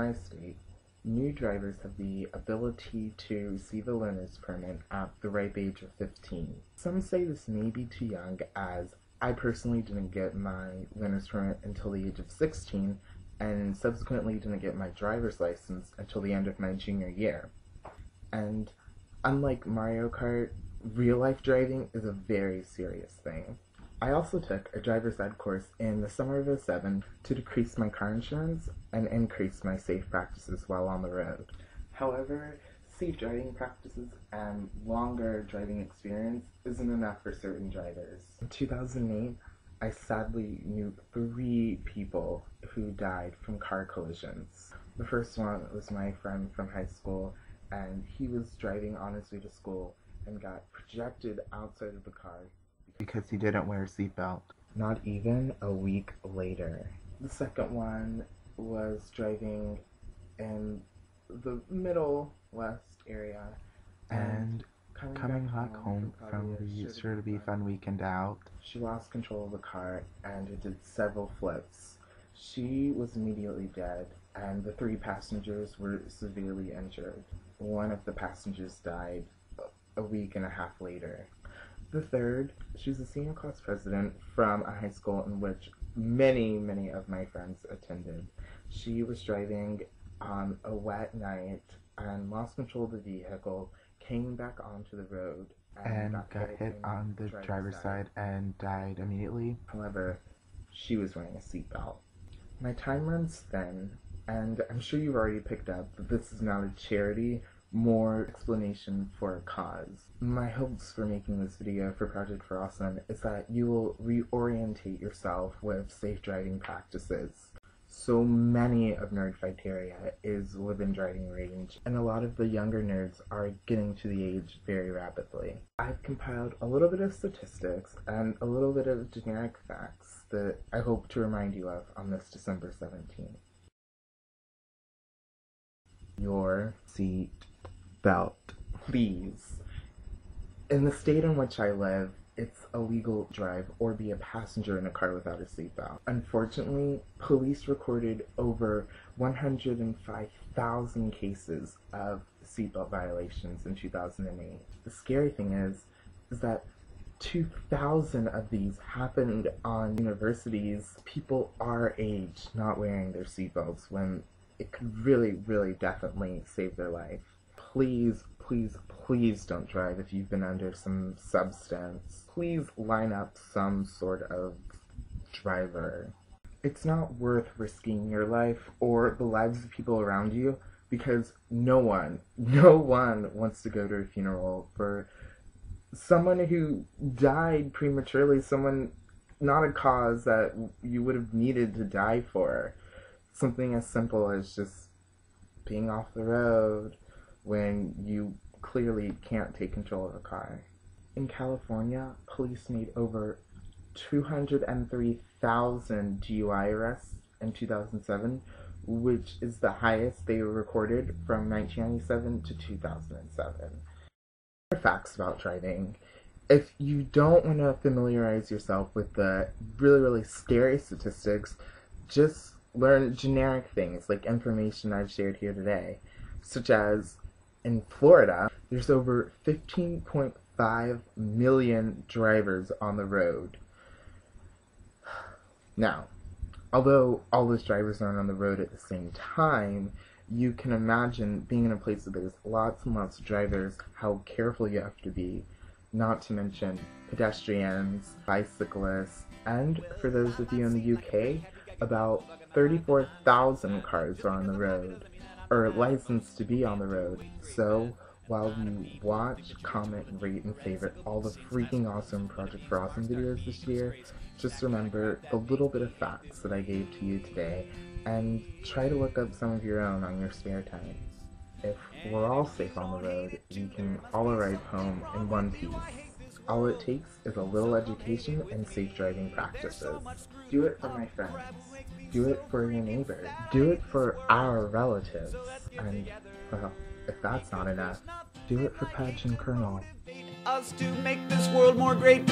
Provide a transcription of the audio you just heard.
my state, new drivers have the ability to receive a learner's permit at the ripe age of 15. Some say this may be too young, as I personally didn't get my learner's permit until the age of 16, and subsequently didn't get my driver's license until the end of my junior year. And unlike Mario Kart, real-life driving is a very serious thing. I also took a driver's ed course in the summer of 2007 to decrease my car insurance and increase my safe practices while on the road. However, safe driving practices and longer driving experience isn't enough for certain drivers. In 2008, I sadly knew 3 people who died from car collisions. The first one was my friend from high school, and he was driving on his way to school and got projected outside of the car because he didn't wear a seatbelt. Not even a week later. The second one was driving in the middle west area and coming back home from the sure-to-be-fun weekend out, she lost control of the car and it did several flips. She was immediately dead, and the 3 passengers were severely injured. One of the passengers died a week and a half later. The third, she's a senior class president from a high school in which many of my friends attended. She was driving on a wet night and lost control of the vehicle, came back onto the road, and got hit on the driver's side and died immediately. However, she was wearing a seatbelt. My time runs thin, and I'm sure you've already picked up that this is not a charity, more explanation for a cause. My hopes for making this video for Project for Awesome is that you will reorientate yourself with safe driving practices. So many of Nerdfighteria is within driving range, and a lot of the younger nerds are getting to the age very rapidly. I've compiled a little bit of statistics and a little bit of generic facts that I hope to remind you of on this December 17th. Your seat belt, please. In the state in which I live, it's illegal to drive or be a passenger in a car without a seatbelt. Unfortunately, police recorded over 105,000 cases of seatbelt violations in 2008. The scary thing is that 2,000 of these happened on universities, people our age not wearing their seatbelts when it could really definitely save their life. Please don't drive if you've been under some substance. Please line up some sort of driver. It's not worth risking your life or the lives of people around you, because no one wants to go to a funeral for someone who died prematurely, someone not a cause that you would have needed to die for. Something as simple as just being off the road when you clearly can't take control of a car. In California, police made over 203,000 DUI arrests in 2007, which is the highest they recorded from 1997 to 2007. Facts about driving. If you don't want to familiarize yourself with the really scary statistics, just learn generic things like information I've shared here today, such as in Florida, there's over 15.5 million drivers on the road. Now, although all those drivers aren't on the road at the same time, you can imagine being in a place where there's lots and lots of drivers, how careful you have to be, not to mention pedestrians, bicyclists, and for those of you in the UK, about 34,000 cars are on the road, or licensed to be on the road. So, while you watch, comment, rate, and favorite all the freaking awesome Project for Awesome videos this year, just remember the little bit of facts that I gave to you today, and try to look up some of your own on your spare time. If we're all safe on the road, we can all arrive home in one piece. All it takes is a little education and safe driving practices. Do it for my friends. Do it for your neighbor. Do it for our relatives. And, well, if that's not enough, do it for Pudge and Colonel. Us to make this world more great.